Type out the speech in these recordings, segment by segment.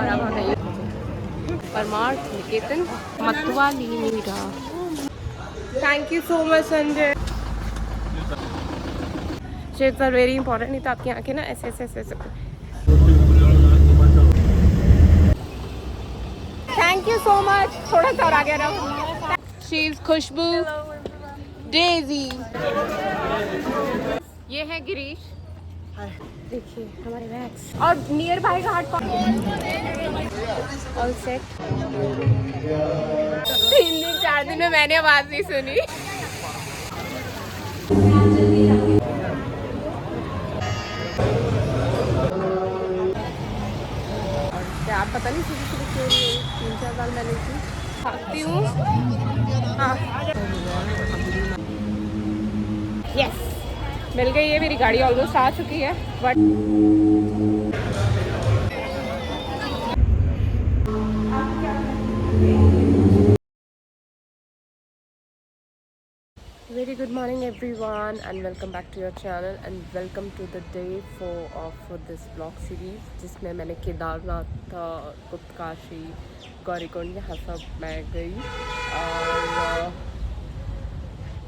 और अब हम गए परमार्थ निकेतन मतवाली Meera. Thank you so much Sanjay. Shades are very important, नहीं तो आपकी आंखें ना ऐसे ऐसे ऐसे। Thank you so much. थोड़ा सा और आ गया ना। शी इज खुशबू, डेजी, ये है गिरीश। देखिए हमारे बैग्स और near by Ghat all set. 3 दिन 4 दिन में मैंने आवाज नहीं सुनी। आप पता नहीं सीधी सीधी क्यों नहीं, 3-4 बार मैंने की खाती हूँ। हाँ यस, मिल गई है। मेरी गाड़ी ऑलमोस्ट आ चुकी है but very good morning everyone and welcome back to your channel and welcome to the day 4 of this blog series, जिसमें मैंने केदारनाथ, गुप्तकाशी, गौरीकुंड यहाँ सब मैं गई। और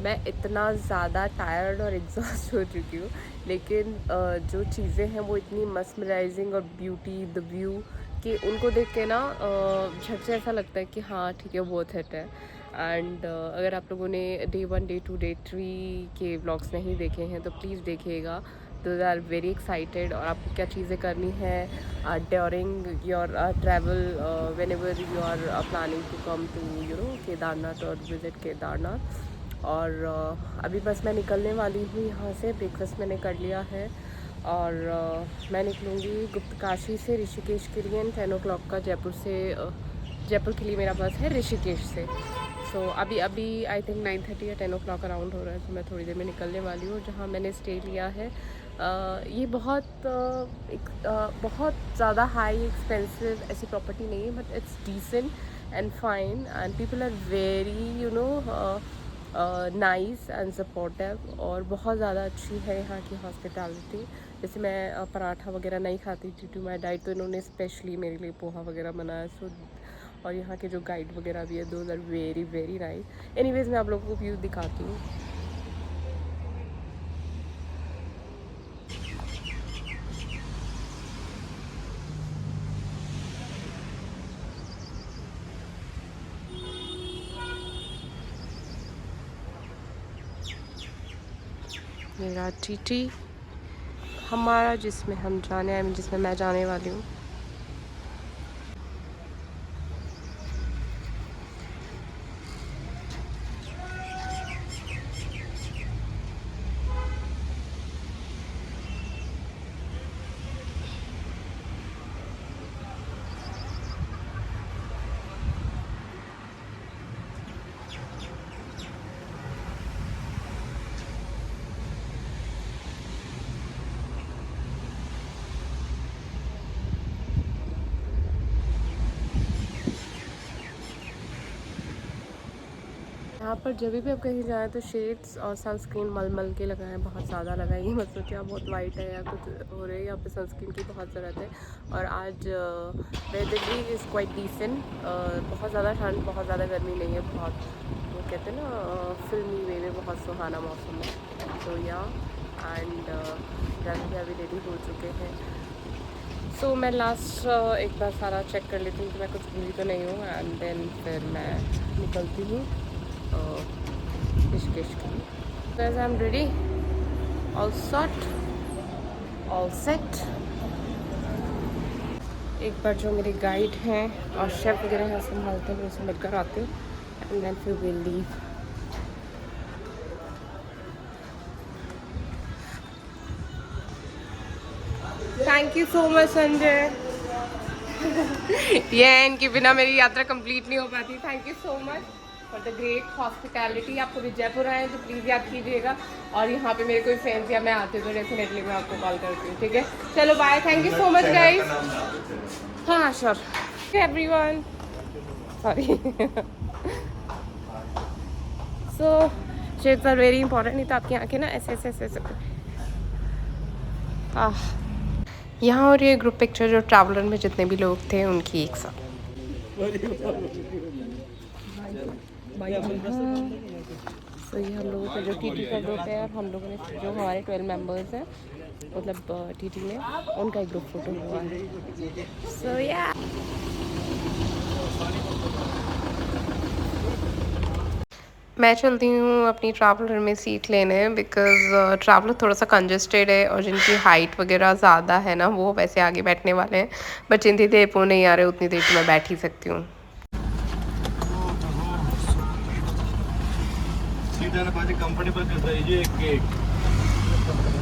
मैं इतना ज़्यादा टायर्ड और एग्जॉस्ट हो चुकी हूँ, लेकिन जो चीज़ें हैं वो इतनी मस्मराइजिंग और ब्यूटी, द व्यू कि उनको देख के ना झट से ऐसा लगता है कि हाँ ठीक है, वर्थ इट है। एंड अगर आप लोगों ने डे 1, डे 2, डे 3 के व्लॉग्स नहीं देखे हैं तो प्लीज़ देखिएगा। Those are very excited. और आपको क्या चीज़ें करनी है during your travel whenever you are planning to come to Kedarnath और विज़िट केदारनाथ। और अभी बस मैं निकलने वाली हूँ यहाँ से। ब्रेकफास्ट मैंने कर लिया है और मैं निकलूँगी गुप्तकाशी से ऋषिकेश के लिए। 10 o'clock का जयपुर के लिए मेरा बस है ऋषिकेश से। सो अभी आई थिंक 9:30 या 10 o'clock अराउंड हो रहा है, तो मैं थोड़ी देर में निकलने वाली हूँ। जहाँ मैंने स्टे लिया है ये बहुत ज़्यादा हाई एक्सपेंसिव ऐसी प्रॉपर्टी नहीं है, but it's decent and fine and people are very nice and supportive. और बहुत ज़्यादा अच्छी है यहाँ की हॉस्पिटैलिटी। जैसे मैं पराठा वगैरह नहीं खाती ड्यू टू माई डाइट, तो इन्होंने स्पेशली मेरे लिए पोहा वगैरह बनाया। सो और यहाँ के जो गाइड वगैरह भी है, those are very very nice. Anyways मैं आप लोगों को व्यू दिखाती हूँ। मेरा टीटी हमारा, जिसमें मैं जाने वाली हूँ। यहाँ पर जब भी आप कहीं जाएँ तो शेड्स और सनस्क्रीन मल के लगाएं, बहुत ज़्यादा लगाएंगे। मत सोचिए आप बहुत वाइट है या कुछ हो रहे हैं, यहाँ पे सनस्क्रीन की बहुत ज़रूरत है। और आज वेदर भी इज़ क्वाइट डिसेंट। बहुत ज़्यादा ठंड, बहुत ज़्यादा गर्मी नहीं है। बहुत वो कहते हैं ना फिल्मी वे में बहुत सुहाना मौसम है। तो यहाँ एंड भी अभी रेडी हो चुके हैं। सो मैं लास्ट एक बार सारा चेक कर लेती हूँ कि मैं कुछ भूली तो नहीं हूँ, एंड देन फिर मैं निकलती हूँ ऋषिकेश के लिए। Guys, I'm ready, all set, all set। एक बार जो मेरे गाइड हैं और शेफ वगैरह यहाँ संभालते हैं उनसे मिलकर आती हूँ, एंड देन फिर will leave. Thank you so much Sanjay. ये इनके बिना मेरी यात्रा कंप्लीट नहीं हो पाती। Thank you so much for the great hospitality. आप कभी जयपुर आए तो प्लीज़ याद कीजिएगा। और यहाँ पे मेरे कोई फ्रेंड्स या मैं आती हूँ तो डेफिनेटली मैं आपको कॉल करती हूँ, ठीक है? चलो bye, thank you so much guys. हाँ sure everyone, sorry. So shades are very important, नहीं तो आपकी आंखें ना ऐसे ऐसे ऐसे ऐसे। यहाँ और ये ग्रुप पिक्चर जो ट्रैवलर में जितने भी लोग थे उनकी एक साथ। तो ये हम लोगों का जो टीटी का ग्रुप है और हम लोगों ने जो हमारे 12 मेंबर्स हैं मतलब टीटी में उनका एक ग्रुप फोटो हुआ है। सो या मैं चलती हूँ अपनी ट्रैवलर में सीट लेने बिकॉज़ ट्रैवलर थोड़ा सा कंजस्टेड है और जिनकी हाइट वगैरह ज़्यादा है ना वो वैसे आगे बैठने वाले हैं, बट जितनी देर वो नहीं आ रहे उतनी देर तो मैं बैठ ही सकती हूँ। कंफर्टेबल करता है ये एक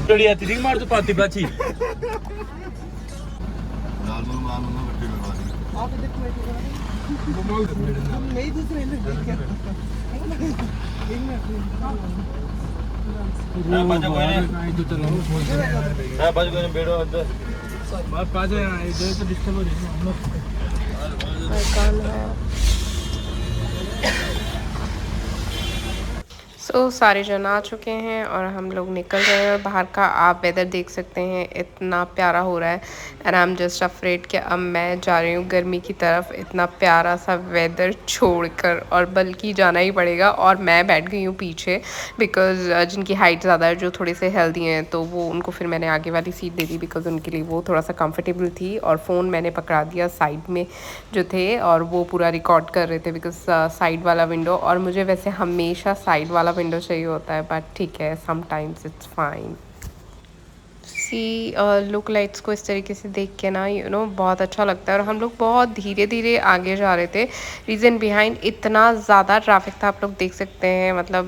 थोड़ी आती थी मार तो पाती बाची नार्मल बट्टी करवा दी आप देखो नहीं दूसरे ने देख क्या बाजा कोई तो चलो हां बाजा कोई बैठो अंदर बात बाजा इधर तो डिस्टर्ब हो रही है हम लोग कौन है सारे जन आ चुके हैं और हम लोग निकल रहे हैं और बाहर का आप वेदर देख सकते हैं इतना प्यारा हो रहा है and I am just afraid कि अब मैं जा रही हूँ गर्मी की तरफ इतना प्यारा सा वेदर छोड़कर और बल्कि जाना ही पड़ेगा। और मैं बैठ गई हूँ पीछे बिकॉज़ जिनकी हाइट ज़्यादा है जो थोड़े से हेल्दी हैं तो वो उनको फिर मैंने आगे वाली सीट दे दी बिकॉज़ उनके लिए वो थोड़ा सा कंफर्टेबल थी। और फ़ोन मैंने पकड़ा दिया साइड में जो थे और वो पूरा रिकॉर्ड कर रहे थे बिकॉज़ साइड वाला विंडो और मुझे वैसे हमेशा साइड वाला विंडो चाहिए होता है बट ठीक है sometimes it's fine. See look lights को इस तरीके से देख के ना बहुत अच्छा लगता है और हम लोग बहुत धीरे धीरे आगे जा रहे थे। रीज़न बिहाइंड इतना ज़्यादा ट्रैफिक था आप लोग देख सकते हैं मतलब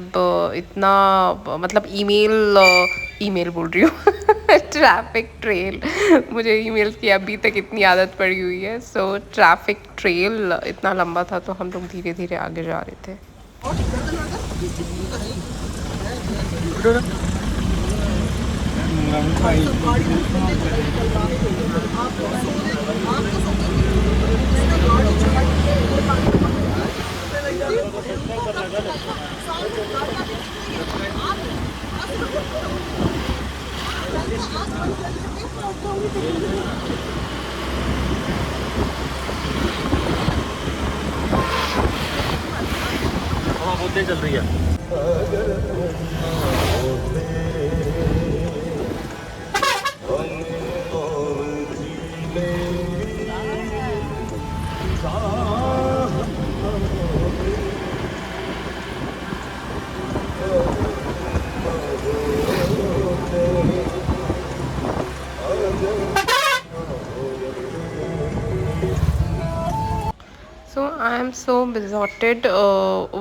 इतना मतलब ईमेल बोल रही हूँ ट्रैफिक ट्रेल मुझे ईमेल्स की अभी तक इतनी आदत पड़ी हुई है। सो ट्रैफिक ट्रेल इतना लंबा था तो हम लोग धीरे धीरे आगे जा रहे थे। हाँ बहुत तेज चल रही है So I am so besotted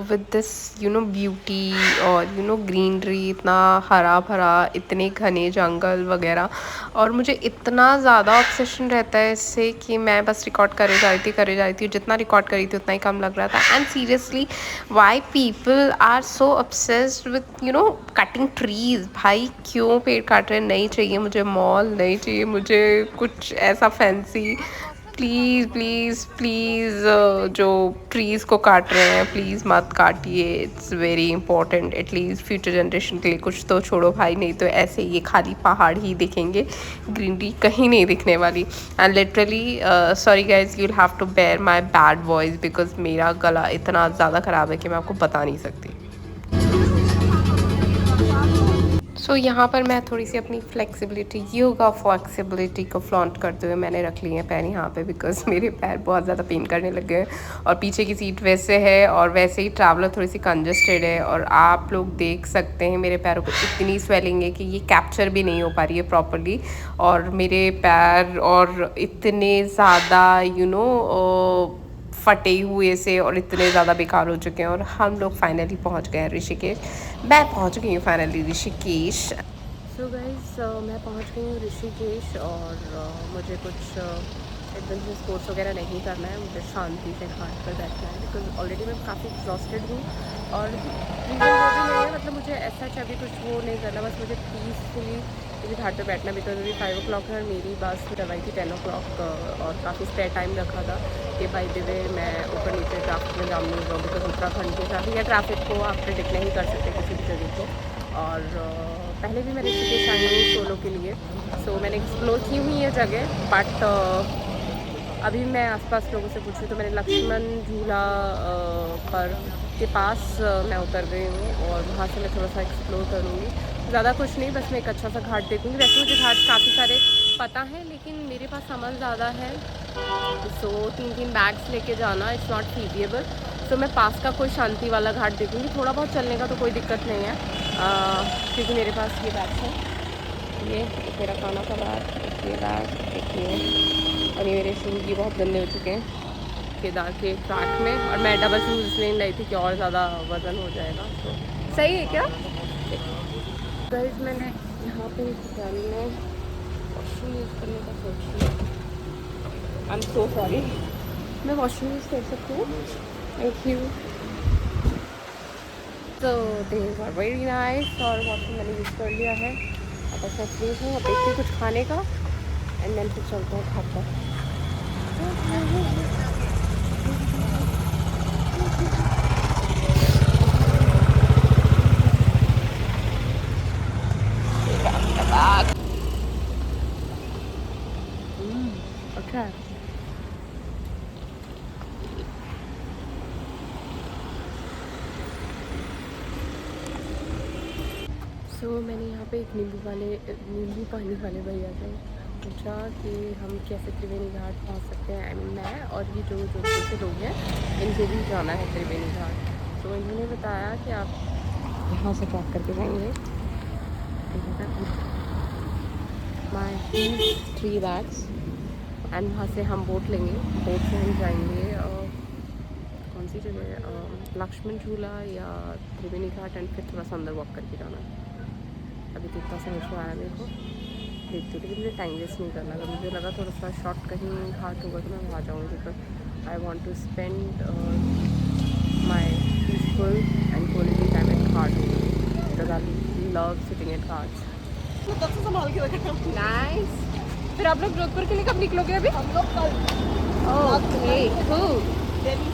with this beauty और greenery इतना हरा भरा इतने घने जंगल वगैरह और मुझे इतना ज़्यादा ऑब्सेशन रहता है इससे कि मैं बस रिकॉर्ड करे जा रही थी जितना रिकॉर्ड करी थी उतना ही कम लग रहा था। And seriously why people are so obsessed with cutting trees. भाई क्यों पेड़ काट रहे हैं? नहीं चाहिए मुझे मॉल, नहीं चाहिए मुझे कुछ ऐसा फैंसी। प्लीज़ प्लीज़ प्लीज़ जो ट्रीज़ को काट रहे हैं प्लीज़ मत काटिए। It's very important at least future generation के लिए कुछ तो छोड़ो भाई, नहीं तो ऐसे ये खाली पहाड़ ही दिखेंगे, ग्रीनरी कहीं नहीं दिखने वाली। And literally sorry guys you will have to bear my bad voice because मेरा गला इतना ज़्यादा ख़राब है कि मैं आपको बता नहीं सकती। सो यहाँ पर मैं थोड़ी सी अपनी फ्लेक्सिबिलिटी योगा फ्लेक्सिबिलिटी को फ्लॉन्ट करते हुए मैंने रख लिए हैं पैर यहाँ पे बिकॉज मेरे पैर बहुत ज़्यादा पेन करने लग गए हैं और पीछे की सीट वैसे है और वैसे ही ट्रैवलर थोड़ी सी कंजस्टेड है और आप लोग देख सकते हैं मेरे पैरों को इतनी स्वेलिंग है कि ये कैप्चर भी नहीं हो पा रही है प्रॉपरली। और मेरे पैर और इतने ज़्यादा फटे हुए से और इतने ज़्यादा बेकार हो चुके हैं और हम लोग फाइनली पहुंच गए हैं ऋषिकेश। मैं पहुंच गई हूँ फाइनली ऋषिकेश। सो गाइस मैं पहुंच गई हूँ ऋषिकेश और मुझे कुछ एडवेंचर स्पोर्ट्स वगैरह नहीं करना है, मुझे शांति से घाट पर बैठना है बिकॉज ऑलरेडी मैं काफ़ी एग्जॉस्टेड हूँ और रीज़न वो भी नहीं है मतलब मुझे ऐसा अभी कुछ वो नहीं करना, बस मुझे पीसफुली मुझे घाट पर बैठना बिकॉज अभी 5 o'clock है और मेरी बस दवाई थी 10 o'clock और काफ़ी स्पेयर टाइम रखा था कि बाई द वे मैं ऊपर नीचे ट्रैफिक में जाम नहीं जाऊँ बिकॉज उत्तराखंड के साथ या ट्रैफिक को आप प्रिडिक्ट नहीं कर सकते किसी भी जगह को। और पहले भी मैं ऋषिकेश आई हूँ सोलो के लिए, सो मैंने एक्सप्लोर की हुई है जगह, बट अभी मैं आसपास लोगों से पूछूँ तो मैंने लक्ष्मण झूला पर के पास मैं उतर गई हूँ और वहाँ से मैं थोड़ा सा एक्सप्लोर करूँगी। ज़्यादा कुछ नहीं, बस मैं एक अच्छा सा घाट देखूँगी। वैसे मुझे घाट काफ़ी सारे पता है, लेकिन मेरे पास सामान ज़्यादा है, सो 3 बैग्स लेके जाना इट्स नॉट फीजिएबल। सो मैं पास का कोई शांति वाला घाट देखूँगी। थोड़ा बहुत चलने का तो कोई दिक्कत नहीं है, क्योंकि मेरे पास ये बैग्स हैं, ये एक मेरा खाना का बैग, एक ये बैग, एक ये, और ये मेरे शूज़ ये बहुत गंदे हो चुके हैं केदार के ट्रैक में, और मैं डबल शूज़ इसलिए नहीं थी कि और ज़्यादा वज़न हो जाएगा। तो सही है क्या गाइस? मैंने यहाँ पे होटल में वॉशरूम यूज़ करने का सोच लिया। आई एम सो सॉरी, मैं वॉशरूम यूज़ कर सकती हूँ? Thank you. तो दे वर वेरी नाइस, और वॉशरूम मैंने यूज़ कर लिया है। अब बस मैं फ्री हूँ, अब देखती हूँ कुछ खाने का एंड देन फिर चलते हैं घर पर। अच्छा, सो मैंने यहाँ पे एक नींबू पानी वाले भैया से पूछा कि हम कैसे त्रिवेणी घाट पहुँच सकते हैं। आई मीन मैं और ये जो दूसरे लोग हैं, इनसे भी जाना है त्रिवेणी घाट। तो इन्होंने बताया कि आप यहाँ से ड्रॉप करके जाएंगे माय 3 बैग्स एंड वहाँ से हम बोट लेंगे, बोट से हम जाएंगे कौन सी जगह, लक्ष्मण झूला या त्रिवेणी घाट, एंड फिर थोड़ा सा अंदर वॉक करके जाना है। अभी तो इतना समझ में आया मेरे को, देखती हूँ, लेकिन मुझे टाइम वेस्ट नहीं करना। अगर मुझे लगा थोड़ा सा शॉर्ट कहीं घाट होगा तो मैं वहाँ जाऊँगी, because I want to spend my peaceful and quality time at ghat, because I love sitting at ghats. Nice. फिर आप लोग जोधपुर के लिए कब निकलोगे अभी? हम लोग कल। Okay cool.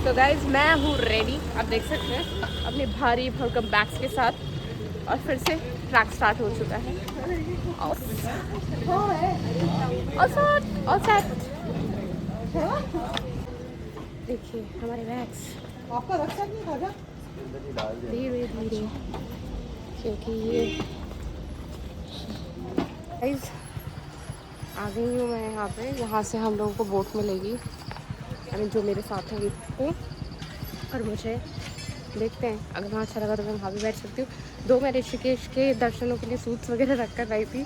तो गाइज मैं हूँ रेडी, आप देख सकते हैं अपने भारी भरकम बैग्स के साथ, और फिर से ट्रैक स्टार्ट हो चुका है। देखिए हमारे बैग्स, आपका रक्षा नहीं खाजा? धीरे धीरे, क्योंकि ये गाइज आ गई हूँ मैं यहाँ पे। यहाँ से हम लोगों को बोट मिलेगी, आई मीन जो मेरे साथ है वो, और मुझे देखते हैं अगर वहाँ अच्छा लगा तो मैं वहाँ भी बैठ सकती हूँ। 2 मैं ऋषिकेश के दर्शनों के लिए सूट्स वगैरह रख कर लाई थी,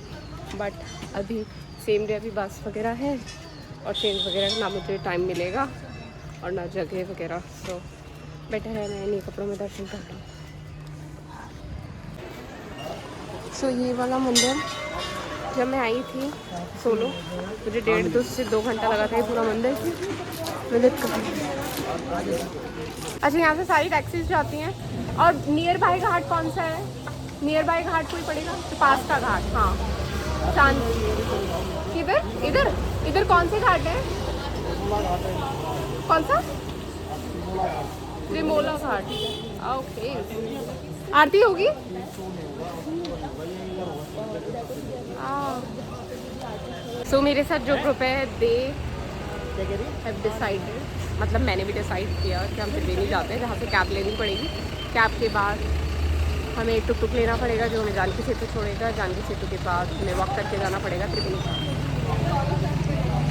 बट अभी सेम डे अभी बस वगैरह है और चेंज वगैरह ना मुझे टाइम मिलेगा और ना जगह वगैरह, सो बेटर है मैं इन्हीं कपड़ों में दर्शन कर लूँ। सो ये वाला मंदिर जब मैं आई थी सोलो, मुझे 1.5 से 2 घंटा लगा था ये पूरा मंदिर विजिट करने। अच्छा, यहाँ से सारी टैक्सीज जाती हैं। और नियर बाय घाट कौन सा है? नियर बाय घाट कोई पड़ेगा तो पास का घाट, हाँ चांद किधर, इधर इधर कौन से घाट है? कौन सा? त्रिमोला घाट। ओके, आरती होगी? सो मेरे साथ जो ग्रुप है दे हैव डिसाइडेड, मतलब मैंने भी डिसाइड किया कि हम त्रिवेणी जाते हैं, जहाँ से कैब लेनी पड़ेगी। कैब के बाद हमें टुक टुक लेना पड़ेगा जो हमें जानकी सेतु छोड़ेगा, जानकी सेतु के बाद हमें वॉक करके जाना पड़ेगा त्रिवेणी घाट।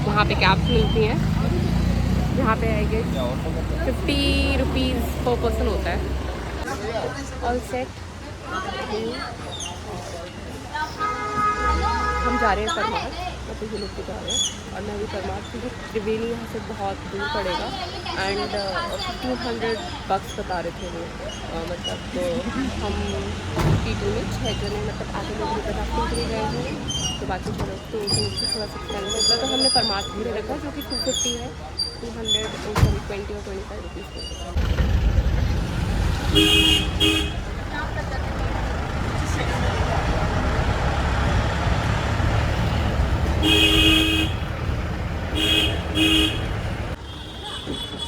वहाँ पे कैब्स मिलती हैं, जहाँ पे आएंगे 50 रुपीज़ पर पर्सन होता है। ऑल सेट, हम जा रहे हैं परमार, मतलब ये लोग भी जा रहे हैं और मैं भी परमार, क्योंकि त्रिवेणी यहाँ से बहुत दूर पड़ेगा एंड 1500 बक्स बता रहे थे वो, मतलब तो हम T2 में 6 जने, मतलब आधे लोग रिवर राफ्टिंग के लिए गए हैं, तो बाकी जो लोग तो उनसे थोड़ा सा टाइम लगता, तो हमने परमार धीरे रखा जो कि 250 है, 20 और 25 रुपीज़।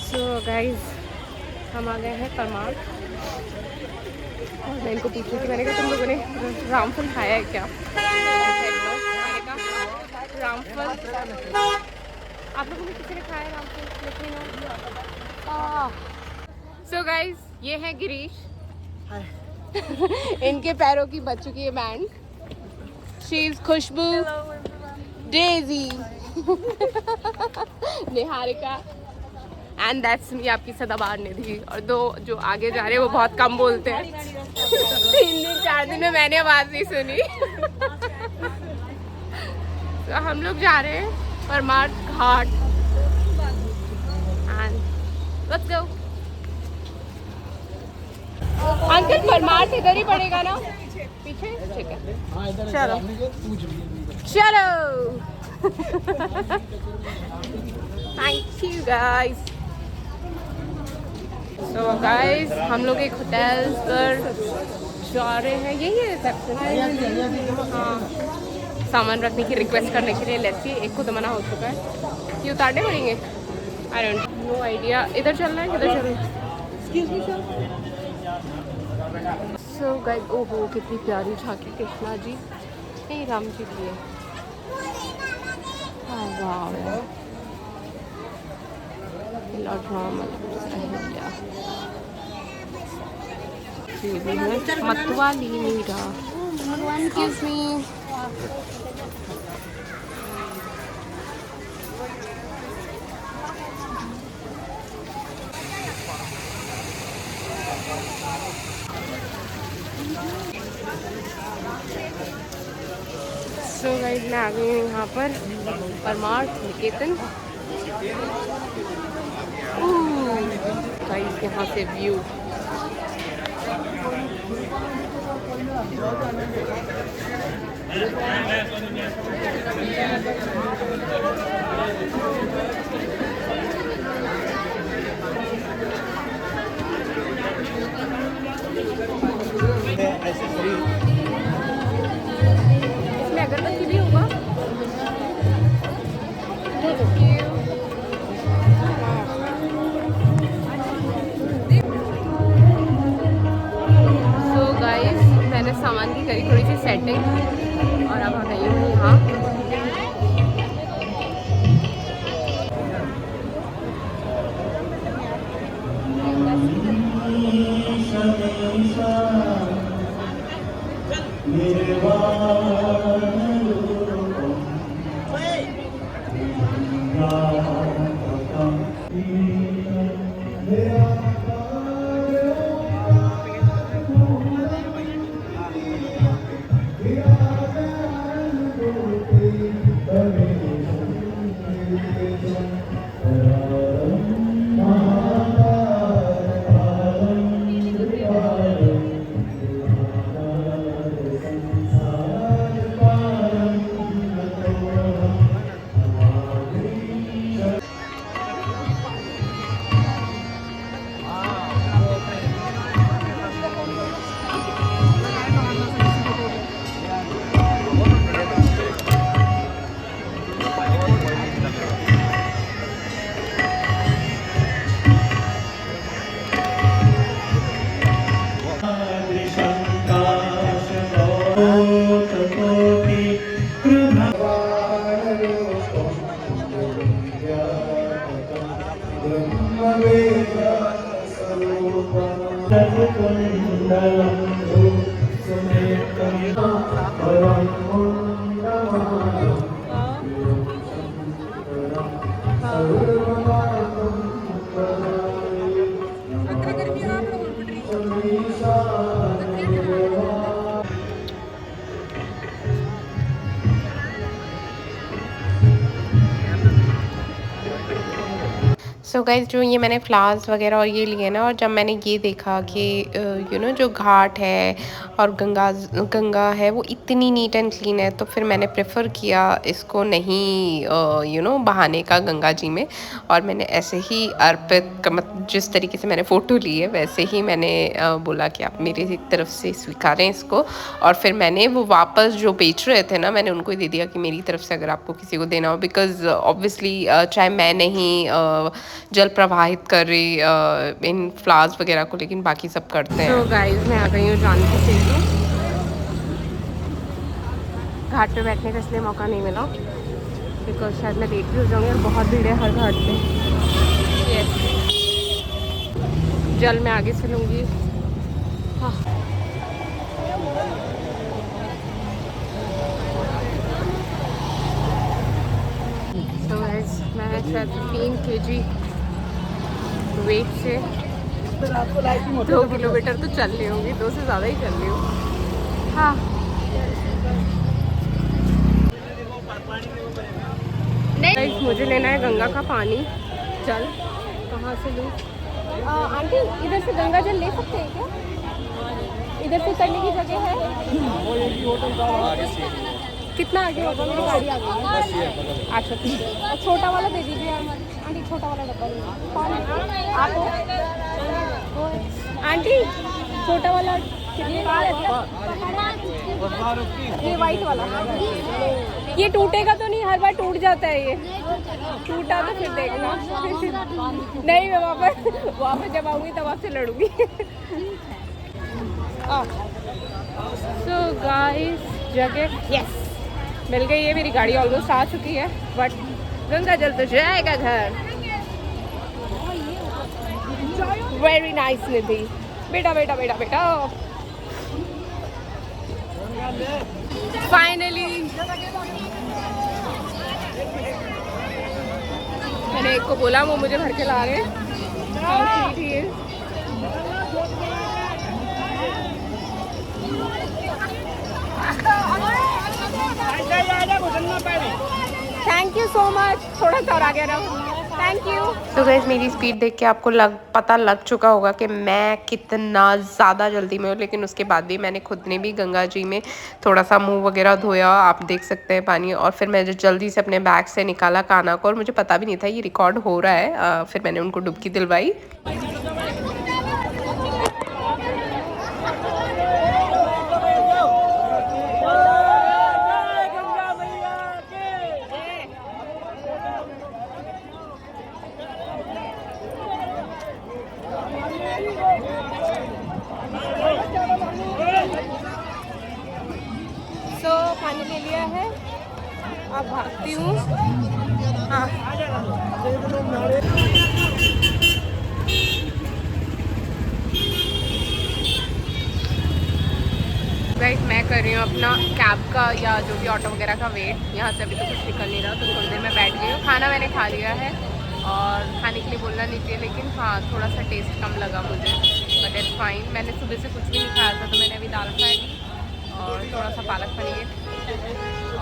सो गाइज हम आ गए हैं परमार और मैं इनको पूछ रही थी, मैंने कहा तुम लोगों ने रामफल खाया है क्या? मैंने कहा रामफल आप लोगों में किसी ने खाया है रामफल? लेकिन सो गाइज ये है गिरीश इनके पैरों की बच चुकी है band. She is Khushboo, Daisy, Niharika and that's me, आपकी सदाबहार निधि। और दो जो आगे जा रहे हैं वो बहुत कम बोलते हैं। 3 दिन 4 दिन में मैंने आवाज़ नहीं सुनी। तो हम लोग जा रहे हैं Parmar Ghat and let's go. Uncle Parmar से इधर ही पड़ेगा ना पीछे? ठीक है चलो चलो। Thank you guys. So guys हम लोग एक होटल पर जा रहे हैं, यही है रिसेप्शन। हाँ सामान रखने की रिक्वेस्ट करने के लिए लेट्स सी। एक को तो मना हो चुका है, ये उतारने पड़ेंगे। I don't know idea. इधर चलना है किधर चलना है? Excuse me sir. So guys ओहो कितनी प्यारी झांकी कृष्णा जी, नहीं राम जी की है। वाह मतवाली Meera. Excuse me. So guys मैं आ गई हूँ यहाँ पर परमार निकेतन। गाइस यहाँ से व्यू इसमें अगरबत्ती भी होगा। सो गाइस मैंने सामान की करी थोड़ी सी सेटिंग और अब आ गई हूँ यहाँ। सो गाइस जो ये मैंने फ्लावर्स वगैरह और ये लिए ना, और जब मैंने ये देखा कि जो घाट है और गंगा है वो इतनी नीट एंड क्लीन है, तो फिर मैंने प्रेफर किया इसको नहीं बहाने का गंगा जी में। और मैंने ऐसे ही अर्पित मतलब जिस तरीके से मैंने फ़ोटो ली है वैसे ही मैंने बोला कि आप मेरी तरफ से स्वीकारें इसको। और फिर मैंने वो वापस जो बेच रहे थे ना, मैंने उनको ही दे दिया कि मेरी तरफ से अगर आपको किसी को देना हो, बिकॉज़ ऑब्वियसली चाहे मैं नहीं जल प्रवाहित कर रही इन फ्लावर्स वगैरह को, लेकिन बाकी सब करते हैं। तो गाइस मैं आ गई हूँ जानकी सेतु। घाट पे बैठने का इसलिए मौका नहीं मिला बिकॉज शायद मैं लेट भी हो जाऊँगी और बहुत भीड़ है हर घाट पे। यस, जल मैं आगे से लूँगी। हाँ, तो गाइस मैं शायद 3 kg वेट से 2 किलोमीटर तो चल रही होंगी, 2 से ज़्यादा ही चल रही हूँ। हाँ, नहीं मुझे लेना है गंगा का पानी। जल कहाँ से लूँ? आंटी इधर से गंगा जल ले सकते हैं क्या? इधर से उतरने की जगह है? कितना आगे होगा? मेरी गाड़ी आ गई है। अच्छा ठीक है, छोटा वाला दे दीजिए आंटी, छोटा वाला डब्बा कौन है? आप हो? आंटी छोटा वाला कितने का है? ये वाइट वाला। ये टूटेगा तो नहीं? हर बार टूट जाता है ये। टूटा तो फिर देखना। नहीं मैं वापस जब आऊँगी तब आपसे लड़ूंगी। सो गाइस जगह यस मिल गई है। मेरी गाड़ी ऑलमोस्ट आ चुकी है बट गंगा जल तो जाएगा घर। वेरी नाइस निधि, बेटा बेटा बेटा बेटा। फाइनली मैंने एक को बोला, वो मुझे भर के ला रहे हैं। Thank you so much. थोड़ा सा और आ गया रहा। Thank you. तो गाइस मेरी स्पीड देख के आपको पता लग चुका होगा कि मैं कितना ज़्यादा जल्दी में हूँ, लेकिन उसके बाद भी मैंने खुद ने भी गंगा जी में थोड़ा सा मुंह वगैरह धोया, आप देख सकते हैं पानी। और फिर मैंने जल्दी से अपने बैग से निकाला काना को, और मुझे पता भी नहीं था ये रिकॉर्ड हो रहा है। फिर मैंने उनको डुबकी दिलवाई। पानी ले लिया है, अब भागती हूँ। हाँ गाइस मैं कर रही हूँ अपना कैब का या जो भी ऑटो वगैरह का वेट। यहाँ से अभी तो कुछ निकल नहीं रहा, तो थोड़ी देर में बैठ गई हूँ। खाना मैंने खा लिया है और खाने के लिए बोलना नहीं चाहिए, लेकिन हाँ थोड़ा सा टेस्ट कम लगा मुझे, बट इट्स फाइन। मैंने सुबह से कुछ भी नहीं खाया था, तो मैंने अभी दाल खाई और थोड़ा सा पालक पनीर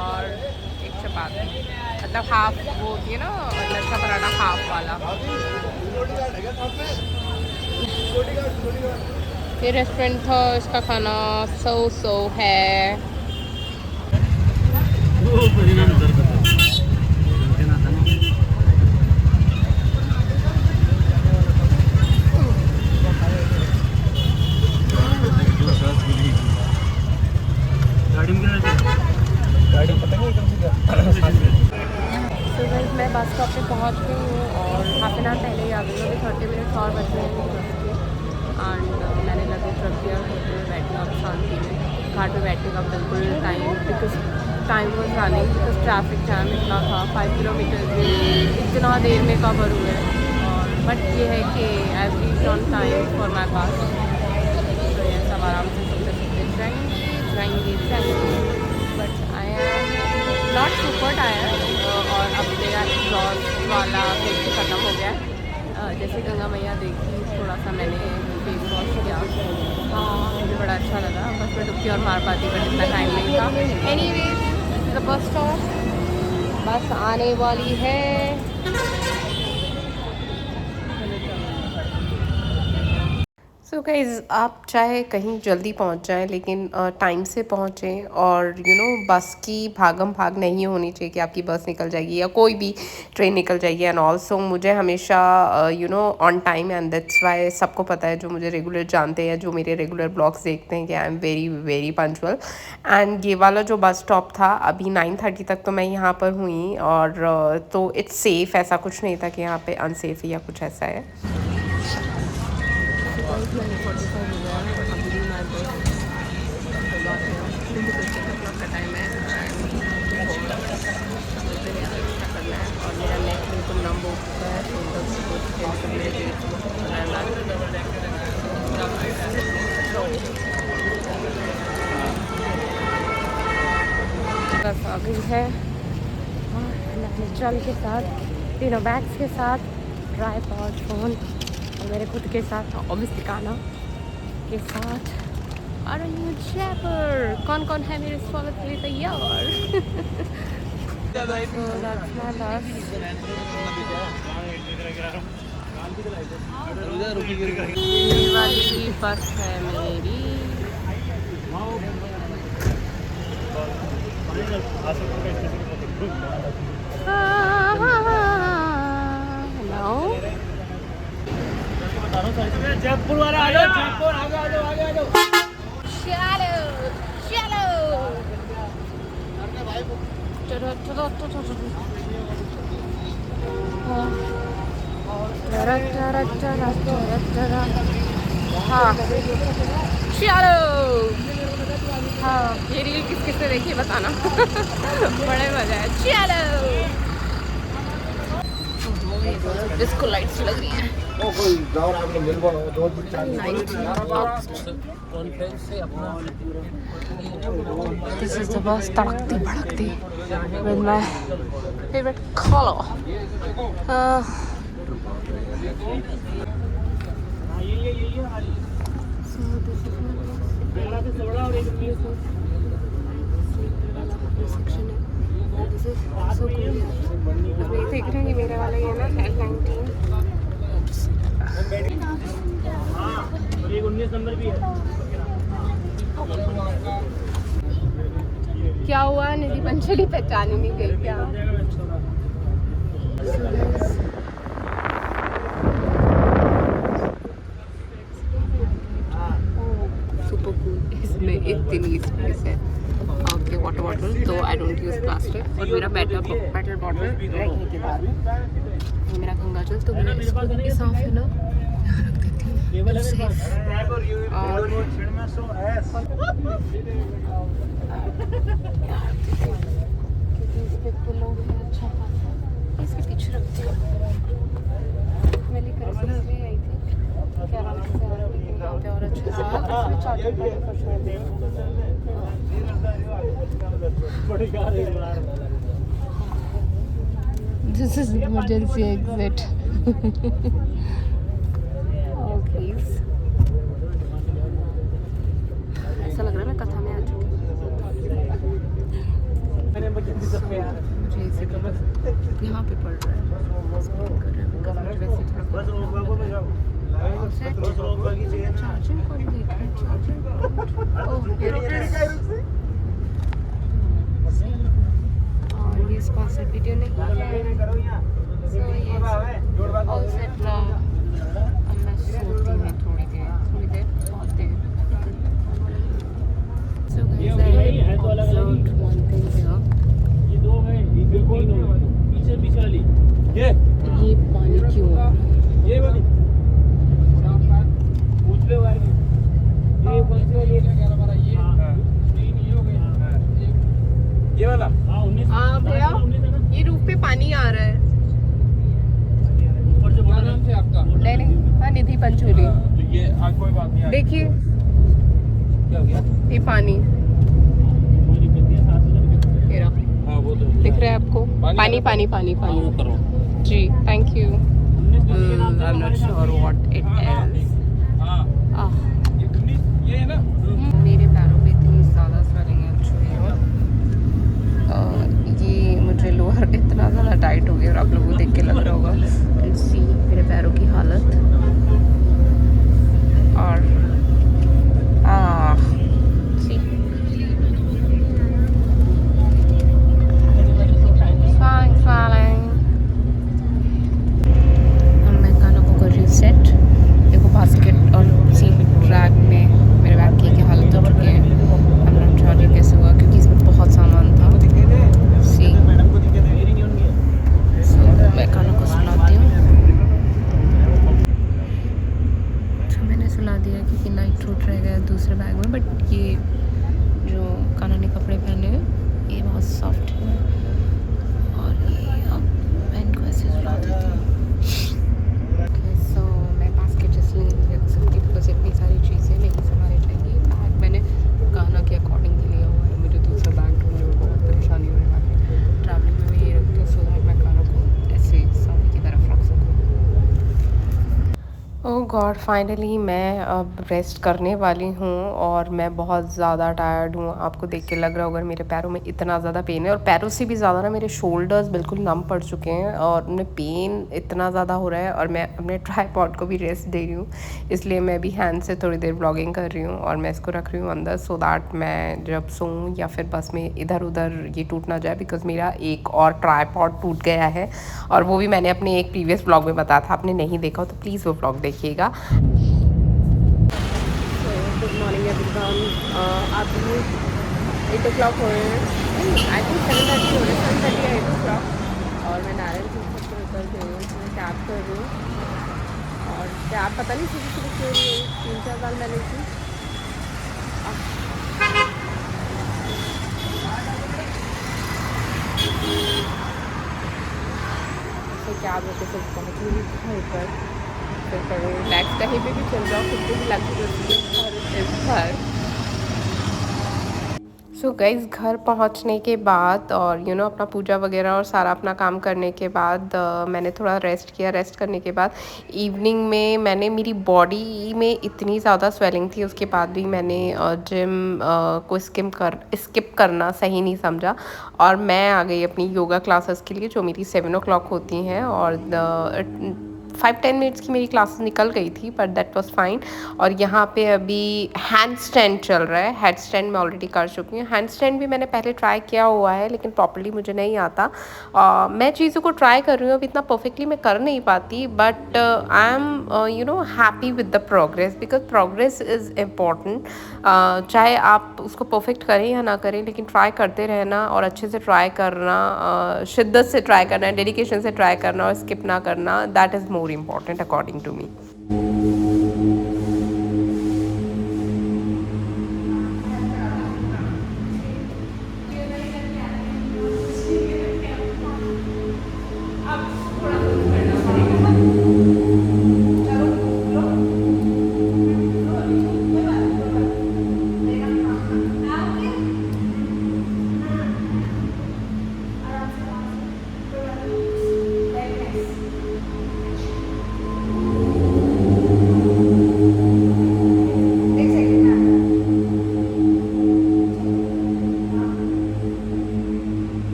और एक चपाती, मतलब हाफ वो होती है ना लच्छा पराठा हाफ वाला। ये रेस्टोरेंट था, इसका खाना सो है। तो गाइस मैं बस स्टॉप पे पहुंच गई हूँ और हाफ एन आवर पहले ही आ गई हूँ। 30 मिनट्स और बच रहे हैं बस के। एंड मैंने लगभग रख दिया होटल में बैठना और शांति में। घाट पे बैठने का बिल्कुल time was running because traffic jam इतना था। 5 किलोमीटर भी इतना देर में कवर हुए और बट ये है कि I reach on time for my pass. तो ये सब आराम से सुनते जाएंगे but I am not super tired. और अब मेरा एग्जॉस्ट वाला फेस ख़त्म हो गया है। जैसे गंगा मैया देखी थोड़ा सा मैंने फेस वॉश किया, मुझे बड़ा अच्छा लगा। बस मैं डुबकी और मार पाती बट इतना टाइम नहीं था। एनीवेज द बस स्टॉप, बस आने वाली है। सो सो गाइज आप चाहे कहीं जल्दी पहुंच जाएं लेकिन टाइम से पहुंचें और बस की भागम भाग नहीं होनी चाहिए कि आपकी बस निकल जाएगी या कोई भी ट्रेन निकल जाएगी एंड ऑल्सो मुझे हमेशा on time and that's why सबको पता है जो मुझे रेगुलर जानते हैं जो मेरे रेगुलर ब्लॉग्स देखते हैं कि I am very very punctual. And ये वाला जो बस स्टॉप था अभी 9:30 तक तो मैं यहाँ पर हुई और तो इट्स सेफ़, ऐसा कुछ नहीं था कि यहाँ पे अनसेफ या कुछ ऐसा है। बस आ गई है मैं अपने ट्रल के साथ, तीनों बैग्स के साथ, ट्राइपॉड, फ़ोन और मेरे खुद के साथ ऑब्वियसली काना के साथ आ रही हूँ जयपुर। कौन कौन है मेरे स्वागत के लिए तैयार? ये वाली बस है मेरी। हेलो जयपुर वाला आ जाओ, जयपुर आगे आ जाओ, आगे आ जाओ। हाँ चलो। हाँ ये रील किस किसने देखी बताना बड़े मजा है। चलो डिस्को लाइट्स लग रही हैं। This is the bus तड़कती भड़कती with my favorite color. So this is section है। This is so cool. अब ये देख रहे हैं मेरे वाला ये ना L19 19 नंबर भी है। क्या हुआ? निधि पंचली पहचानी नहीं गई क्या? Super cool. इसमें इतनी स्पेस है। ओके वाटर बॉटल तो आई डोंट यूज प्लास्टिक और मेरा वाटर बॉटल रखने के बाद ये मेरा गंगा जल तो मैं इसको भी साफ है ना यहाँ रख देती हूँ सेफ। और क्योंकि इस पे पुलों में अच्छा खासा इसके पीछे रखती हूँ। मैं लेकर इसलिए आई थी कि आराम से लेकिन यहाँ पे और अच्छा से इसमें चार्जर का फंक्शन है। This is emergency exit. Oh please. ऐसा लग रहा है मैं कथा में आ चुकी हूँ। मुझे इसी यहाँ पे पड़ रहा है कर रहा है बिकॉज मुझे वैसे थोड़ा चार्जिंग कौन देख रहा है? चार्जिंग और ये स्पॉन्सर वीडियो नहीं है। So yes, all set now. अब मैं सोती हूँ थोड़ी देर बहुत देर। So guys, I observed one thing here. ये दो है, ये तीन हो, पीछे वाली ये पानी क्यों आ रहा है? ये वाली पूछ ले वाली ये कौन सी वाली है? ये हो गया ये वाला। हाँ भैया ये रूफ पे पानी आ रहा है। ऊपर से बड़ा नाम से आपका नहीं हाँ निधि पंचोली। तो ये कोई बात नहीं। देखिए क्या हो गया? ये पानी कोई दिक्कत नहीं है, 7,000 ये रहा। हाँ वो तो दिख रहा है आपको? पानी पानी पानी पानी करो जी thank you. I am not sure what it is. ये है ना मेरे पैरों पे इतनी ज़्यादा स्वेलिंग है ये मुझे लोअर इतना ज़्यादा टाइट हो गया और आप लोगों को देख के लग रहा होगा। सी मेरे पैरों की हालत और गॉड फाइनली मैं अब रेस्ट करने वाली हूँ और मैं बहुत ज़्यादा टायर्ड हूँ। आपको देख के लग रहा होगा मेरे पैरों में इतना ज़्यादा पेन है, और पैरों से भी ज़्यादा ना मेरे शोल्डर्स बिल्कुल नम पड़ चुके हैं और उनमें पेन इतना ज़्यादा हो रहा है। और मैं अपने ट्राईपॉड को भी रेस्ट दे रही हूँ, इसलिए मैं भी हैंड से थोड़ी देर ब्लॉगिंग कर रही हूँ और मैं इसको रख रही हूँ अंदर, सो दैट मैं जब सोऊँ या फिर बस में इधर उधर ये टूट ना जाए, बिकॉज़ मेरा एक और ट्राईपॉड टूट गया है और वो भी मैंने अपने एक प्रीवियस ब्लॉग में बताया था। आपने नहीं देखा हो तो प्लीज़ वो ब्लॉग देखिएगा। Good morning everyone. अभी 8 o'clock हो रहे हैं, आई थिंक 7:30 हो रहे हैं, 7:30 या 8 o'clock। और मैं नारायण सिंह से उतर गई हूँ, मैं कैब कर रही हूँ और कैब पता नहीं सुबह सुबह क्यों नहीं हुई, 3-4 बार मैंने की। तो कैब होते फिर पहुँच गई घर पर, फिर करूँ रिलैक्स, कहीं पे भी चल जाओ खुद को रिलैक्स करती है घर। सो गाइज़ घर पहुंचने के बाद और अपना पूजा वगैरह और सारा अपना काम करने के बाद मैंने थोड़ा रेस्ट किया। रेस्ट करने के बाद इवनिंग में मैंने, मेरी बॉडी में इतनी ज़्यादा स्वेलिंग थी, उसके बाद भी मैंने जिम को स्किप करना सही नहीं समझा और मैं आ गई अपनी योगा क्लासेस के लिए, जो मेरी 7 o'clock होती हैं। और 5-10 मिनट्स की मेरी क्लासेस निकल गई थी, बट दैट वाज फाइन। और यहाँ पे अभी हैंड स्टैंड चल रहा है। हैंड स्टैंड मैं ऑलरेडी कर चुकी हूँ। हैंड स्टैंड भी मैंने पहले ट्राई किया हुआ है, लेकिन प्रॉपर्ली मुझे नहीं आता। मैं चीज़ों को ट्राई कर रही हूँ, अब इतना परफेक्टली मैं कर नहीं पाती, but I am happy with the progress, because progress is important. चाहे आप उसको परफेक्ट करें या ना करें, लेकिन ट्राई करते रहना और अच्छे से ट्राई करना, शिद्दत से ट्राई करना, डेडिकेशन से ट्राई करना और स्किप ना करना, that is more important according to me.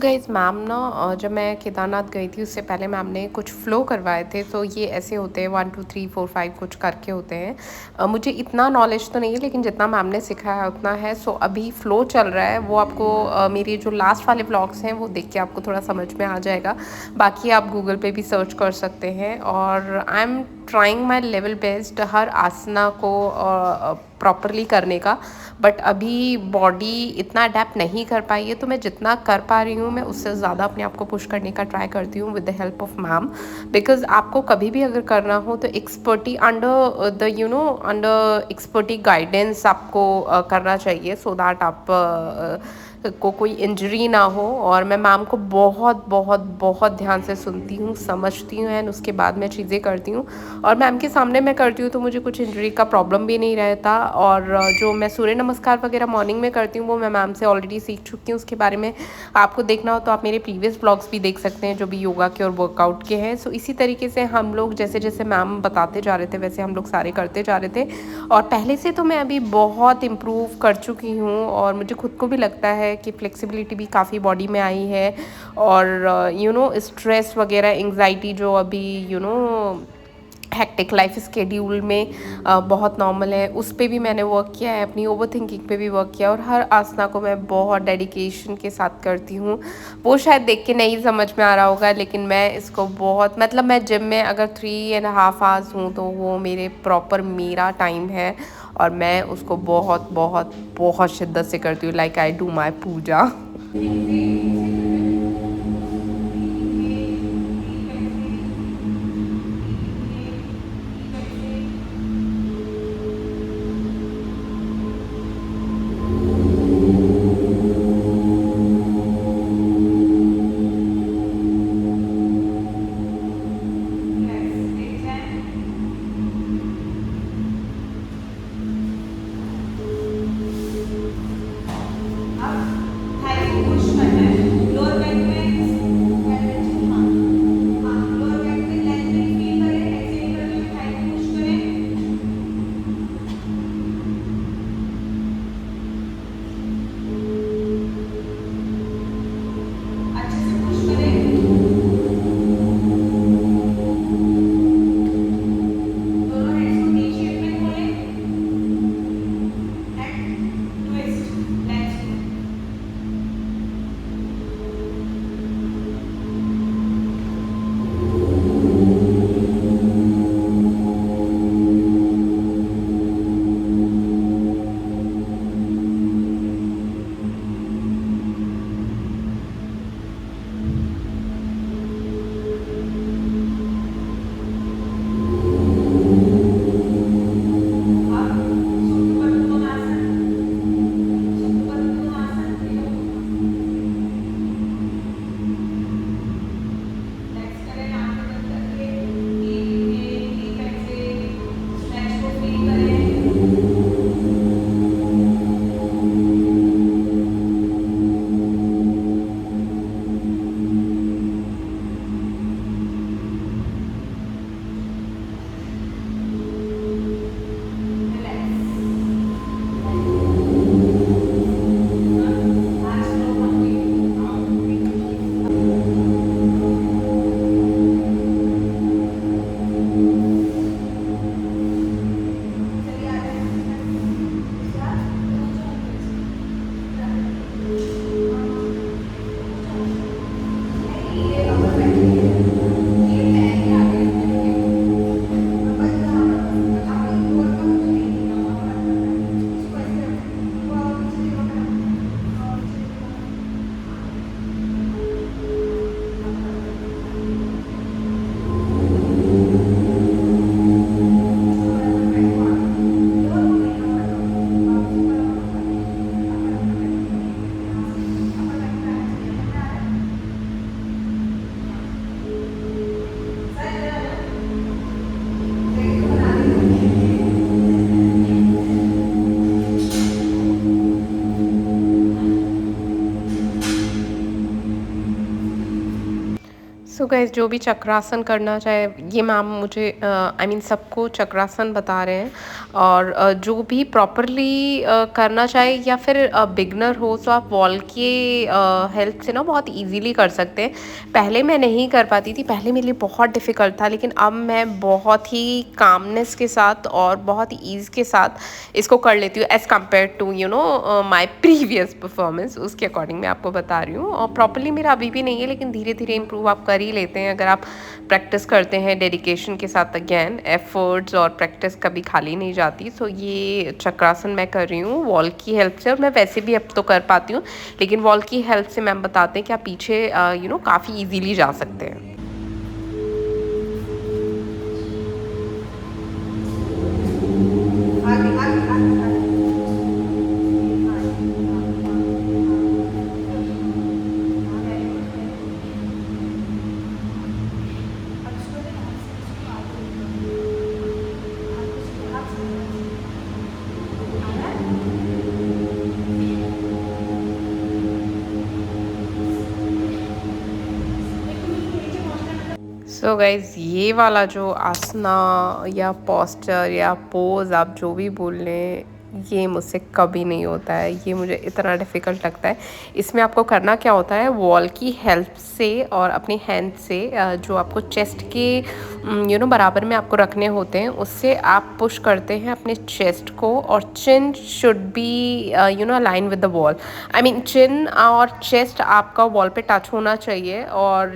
Guys ma'am ना जब मैं केदारनाथ गई थी उससे पहले मैम ने कुछ फ़्लो करवाए थे। तो ये ऐसे होते हैं 1 2 3 4 5 कुछ करके होते हैं। मुझे इतना नॉलेज तो नहीं है लेकिन जितना मैम ने सिखाया उतना है। सो अभी फ़्लो चल रहा है, वो आपको मेरे जो लास्ट वाले व्लॉग्स हैं वो देख के आपको थोड़ा समझ में आ जाएगा। बाकी आप गूगल पे भी सर्च कर सकते हैं। और I am trying my level best हर आसना को प्रॉपरली करने का, बट अभी बॉडी इतना अडेप्ट नहीं कर पाई है। तो मैं जितना कर पा रही हूँ मैं उससे ज़्यादा अपने आप को पुश करने का ट्राई करती हूँ with the help of ma'am. Because आपको कभी भी अगर करना हो तो expertise under the under expertise guidance आपको करना चाहिए, सो दैट आप को कोई इंजरी ना हो। और मैं मैम को बहुत बहुत बहुत ध्यान से सुनती हूँ, समझती हूँ एंड उसके बाद मैं चीज़ें करती हूँ। और मैम के सामने मैं करती हूँ तो मुझे कुछ इंजरी का प्रॉब्लम भी नहीं रहता। और जो मैं सूर्य नमस्कार वगैरह मॉर्निंग में करती हूँ वो मैं मैम से ऑलरेडी सीख चुकी हूँ। उसके बारे में आपको देखना हो तो आप मेरे प्रीवियस ब्लॉग्स भी देख सकते हैं जो भी योगा के और वर्कआउट के हैं। सो इसी तरीके से हम लोग जैसे जैसे मैम बताते जा रहे थे वैसे हम लोग सारे करते जा रहे थे। और पहले से तो मैं अभी बहुत इम्प्रूव कर चुकी हूँ और मुझे खुद को भी लगता है कि फ्लेक्सिबिलिटी भी काफ़ी बॉडी में आई है। और स्ट्रेस वगैरह एंग्जाइटी जो अभी हेक्टिक लाइफ स्केड्यूल में बहुत नॉर्मल है, उस पे भी मैंने वर्क किया है, अपनी ओवर थिंकिंग पे भी वर्क किया। और हर आसना को मैं बहुत डेडिकेशन के साथ करती हूँ। वो शायद देख के नहीं समझ में आ रहा होगा लेकिन मैं इसको बहुत मैं जिम में अगर 3.5 आवर्स हूँ तो वो मेरे प्रॉपर मेरा टाइम है। और मैं उसको बहुत बहुत बहुत शिद्दत से करती हूँ, like I do my puja. Push करना है। गाइस जो भी चक्रासन करना चाहे, ये मैम मुझे आई मीन सबको चक्रासन बता रहे हैं। और जो भी प्रॉपरली करना चाहे या फिर बिगनर हो, तो आप वॉल के हेल्प से ना बहुत इजीली कर सकते हैं। पहले मैं नहीं कर पाती थी, पहले मेरे लिए बहुत डिफ़िकल्ट था, लेकिन अब मैं बहुत ही कामनेस के साथ और बहुत ही ईज़ के साथ इसको कर लेती हूँ as compare to my previous performance. उसके अकॉर्डिंग मैं आपको बता रही हूँ। और प्रॉपरली मेरा अभी भी नहीं है, लेकिन धीरे धीरे इम्प्रूव आप कर ही लेते हैं अगर आप प्रैक्टिस करते हैं डेडिकेशन के साथ। अगेन एफर्ट्स और प्रैक्टिस कभी खाली नहीं जाती। सो ये चक्रासन मैं कर रही हूँ वॉल की हेल्प से, और मैं वैसे भी अब तो कर पाती हूँ, लेकिन वॉल की हेल्प से मैम बताते हैं कि आप पीछे काफ़ी ईजीली जा सकते हैं। सो गाइज़ ये वाला जो आसना या पोस्चर या पोज आप जो भी बोल लें, ये मुझसे कभी नहीं होता है। ये मुझे इतना डिफ़िकल्ट लगता है। इसमें आपको करना क्या होता है, वॉल की हेल्प से और अपने हैंड से जो आपको चेस्ट के बराबर में आपको रखने होते हैं, उससे आप पुश करते हैं अपने चेस्ट को। और chin should be align with the wall. I mean chin और चेस्ट आपका वॉल पे टच होना चाहिए। और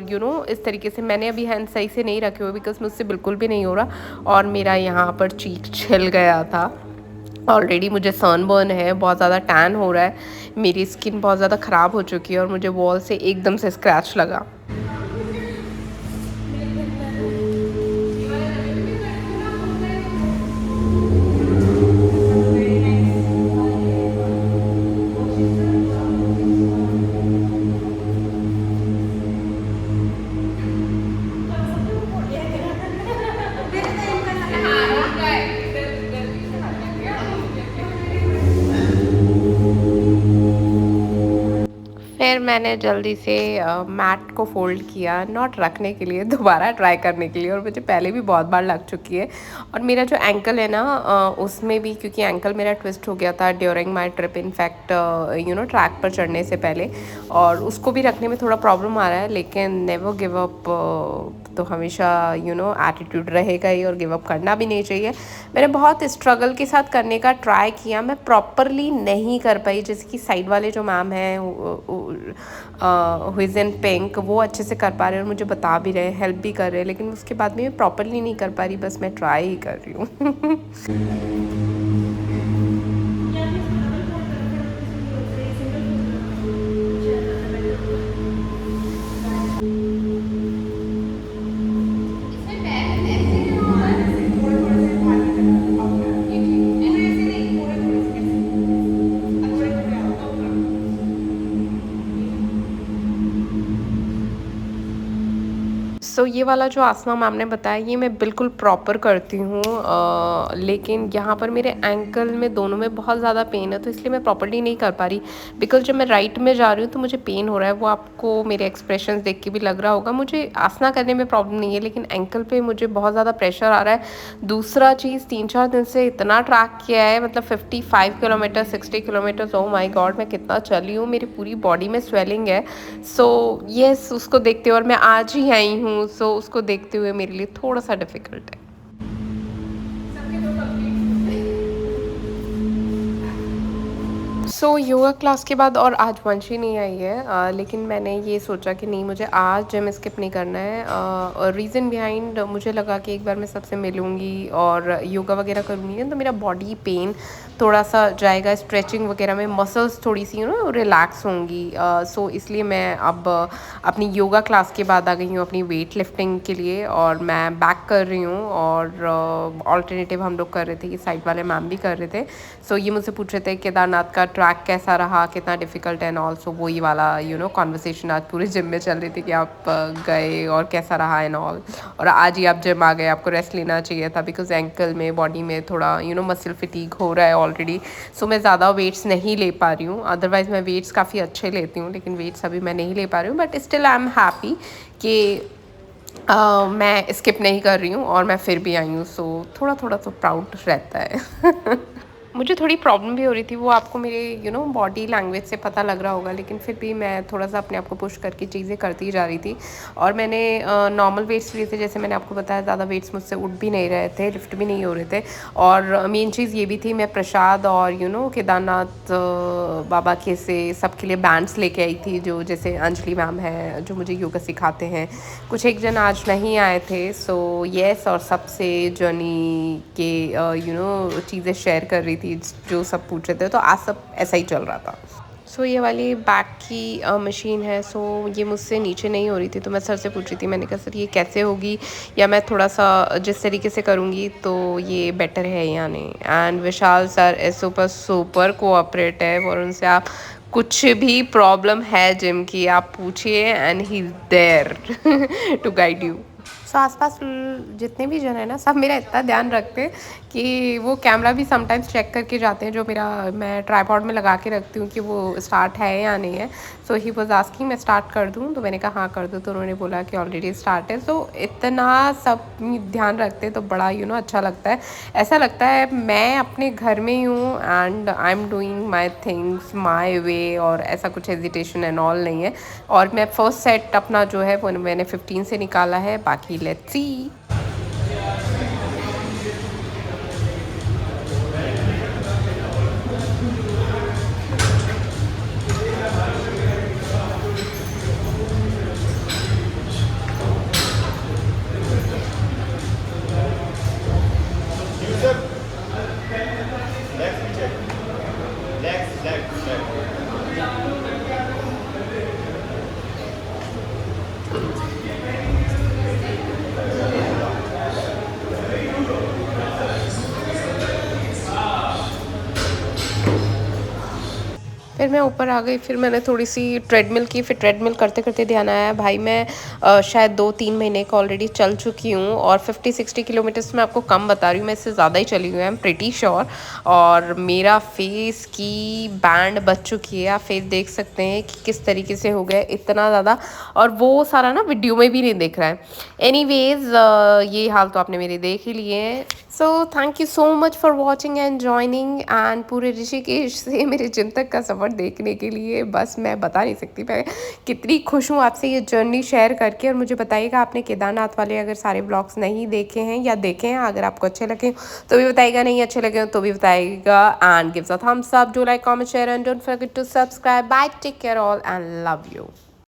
इस तरीके से मैंने अभी हैंड सही से नहीं रखे हुए, बिकॉज मुझसे बिल्कुल भी नहीं हो रहा। और मेरा यहाँ पर चीक छिल गया था। ऑलरेडी मुझे सनबर्न है, बहुत ज़्यादा टैन हो रहा है, मेरी स्किन बहुत ज़्यादा ख़राब हो चुकी है, और मुझे वॉल से एकदम से स्क्रैच लगा। फिर मैंने जल्दी से मैट को फ़ोल्ड किया, नॉट रखने के लिए, दोबारा ट्राई करने के लिए। और मुझे पहले भी बहुत बार लग चुकी है। और मेरा जो एंकल है ना, उसमें भी, क्योंकि एंकल मेरा ट्विस्ट हो गया था during my trip, in fact track पर चढ़ने से पहले, और उसको भी रखने में थोड़ा प्रॉब्लम आ रहा है। लेकिन नेवर गिव अप तो हमेशा एटीट्यूड रहेगा ही, और गिव अप करना भी नहीं चाहिए। मैंने बहुत स्ट्रगल के साथ करने का ट्राई किया, मैं प्रॉपरली नहीं कर पाई। जैसे कि साइड वाले जो मैम हैं हु इज़ इन पिंक, वो अच्छे से कर पा रहे हैं और मुझे बता भी रहे हैं, हेल्प भी कर रहे हैं, लेकिन उसके बाद भी मैं प्रॉपरली नहीं कर पा रही। बस मैं ट्राई ही कर रही हूँ। सो ये वाला जो आसना मैम ने बताया, ये मैं बिल्कुल प्रॉपर करती हूँ। लेकिन यहाँ पर मेरे एंकल में दोनों में बहुत ज़्यादा पेन है, तो इसलिए मैं प्रॉपर्ली नहीं कर पा रही। बिकॉज जब मैं राइट में जा रही हूँ तो मुझे पेन हो रहा है, वो आपको मेरे एक्सप्रेशंस देख के भी लग रहा होगा। मुझे आसना करने में प्रॉब्लम नहीं है, लेकिन एंकल पे मुझे बहुत ज़्यादा प्रेशर आ रहा है। दूसरा चीज़, 3-4 दिन से इतना ट्रैक किया है, मतलब 55 किलोमीटर, 60 किलोमीटर, ओ माई गॉड, मैं कितना चली हूँ, मेरी पूरी बॉडी में स्वेलिंग है। सो येस, उसको देखते हुए, और मैं आज ही आई हूँ, सो उसको देखते हुए मेरे लिए थोड़ा सा डिफ़िकल्ट है। सो योगा क्लास के बाद और आज वंशी नहीं आई है, लेकिन मैंने ये सोचा कि नहीं, मुझे आज जिम स्किप नहीं करना है। और रीज़न बिहाइंड, मुझे लगा कि एक बार मैं सबसे मिलूँगी और योगा वगैरह करूँगी ना, तो मेरा बॉडी पेन थोड़ा सा जाएगा, स्ट्रेचिंग वगैरह में मसल्स थोड़ी सी रिलैक्स होंगी। सो इसलिए मैं अब अपनी योगा क्लास के बाद आ गई हूँ अपनी वेट लिफ्टिंग के लिए, और मैं बैक कर रही हूँ। और ऑल्टरनेटिव हम लोग कर रहे थे, ये साइड वाले मैम भी कर रहे थे। सो ये मुझसे पूछ रहे थे केदारनाथ का ट्रैक कैसा रहा, कितना डिफ़िकल्ट है, एंड ऑल्सो वही वाला कॉन्वर्सेशन आज पूरे जिम में चल रही थी कि आप गए और कैसा रहा एंड ऑल। और आज ही आप जिम आ गए, आपको रेस्ट लेना चाहिए था, बिकॉज एंकल में, बॉडी में थोड़ा मसल फिटीग हो रहा है ऑलरेडी। सो मैं ज़्यादा वेट्स नहीं ले पा रही हूँ। अदरवाइज़ मैं वेट्स काफ़ी अच्छे लेती हूँ, लेकिन वेट्स अभी मैं नहीं ले पा रही हूँ। But still I am happy कि मैं स्किप नहीं कर रही हूँ और मैं फिर भी आई हूँ, सो थोड़ा थोड़ा तो प्राउड रहता है। मुझे थोड़ी प्रॉब्लम भी हो रही थी, वो आपको मेरे बॉडी लैंग्वेज से पता लग रहा होगा, लेकिन फिर भी मैं थोड़ा सा अपने आप को पुश करके चीज़ें करती जा रही थी। और मैंने नॉर्मल वेट्स लिए थे, जैसे मैंने आपको बताया, ज़्यादा वेट्स मुझसे उठ भी नहीं रहे थे, लिफ्ट भी नहीं हो रहे थे। और मेन चीज़ ये भी थी, मैं प्रसाद और केदारनाथ बाबा के से सबके लिए बैंड्स लेके आई थी, जो जैसे अंजलि मैम है जो मुझे योगा सिखाते हैं, कुछ एक जन आज नहीं आए थे, सो येस, और सबसे जर्नी के चीज़ें शेयर कर रही थी जो सब पूछ रहे थे, तो आज सब ऐसा ही चल रहा था। सो ये वाली बैक की मशीन है, सो ये मुझसे नीचे नहीं हो रही थी, तो मैं सर से पूछ रही थी, मैंने कहा सर ये कैसे होगी, या मैं थोड़ा सा जिस तरीके से करूँगी तो ये बेटर है या नहीं। And Vishal sir is super super cooperative, और उनसे आप कुछ भी प्रॉब्लम है जिम की आप पूछिए, and he is there to guide you. So आसपास जितने भी जन है ना, सब मेरा इतना ध्यान रखते हैं कि वो कैमरा भी समटाइम्स चेक करके जाते हैं, जो मेरा मैं ट्राईपॉड में लगा के रखती हूँ कि वो स्टार्ट है या नहीं है। सो ही वाज आस्किंग मैं स्टार्ट कर दूँ, तो मैंने कहा हाँ कर दूँ, तो उन्होंने बोला कि ऑलरेडी स्टार्ट है। सो इतना सब ध्यान रखते हैं, तो बड़ा अच्छा लगता है। ऐसा लगता है मैं अपने घर में ही हूँ and I am doing my things my way, और ऐसा कुछ हेजिटेशन एंड ऑल नहीं है। और मैं फर्स्ट सेट अपना जो है वो मैंने 15 से निकाला है, बाकी लेट्स सी। फिर मैं ऊपर आ गई, फिर मैंने थोड़ी सी ट्रेडमिल की, फिर ट्रेडमिल करते करते ध्यान आया भाई मैं शायद 2-3 महीने का ऑलरेडी चल चुकी हूँ, और 50-60 किलोमीटर्स मैं आपको कम बता रही हूँ, मैं इससे ज़्यादा ही चली हुई हूँ, आई एम प्रिटी श्योर। और मेरा फेस की बैंड बच चुकी है, आप फेस देख सकते हैं कि किस तरीके से हो गया इतना ज़्यादा, और वो सारा ना वीडियो में भी नहीं दिख रहा है। एनीवेज ये हाल तो आपने मेरे देख ही लिए हैं। So thank you so much for watching and joining, and पूरे ऋषिकेश से मेरे जिम तक का सफ़र देखने के लिए बस मैं बता नहीं सकती मैं कितनी खुश हूँ आपसे ये जर्नी शेयर करके। और मुझे बताइएगा आपने केदारनाथ वाले अगर सारे ब्लॉग्स नहीं देखे हैं या देखे हैं, अगर आपको अच्छे लगे तो भी बताइएगा, नहीं अच्छे लगे तो भी बताइएगा, and gives a thumbs up, do like comment share and don't forget to subscribe. Bye, take care all and love you.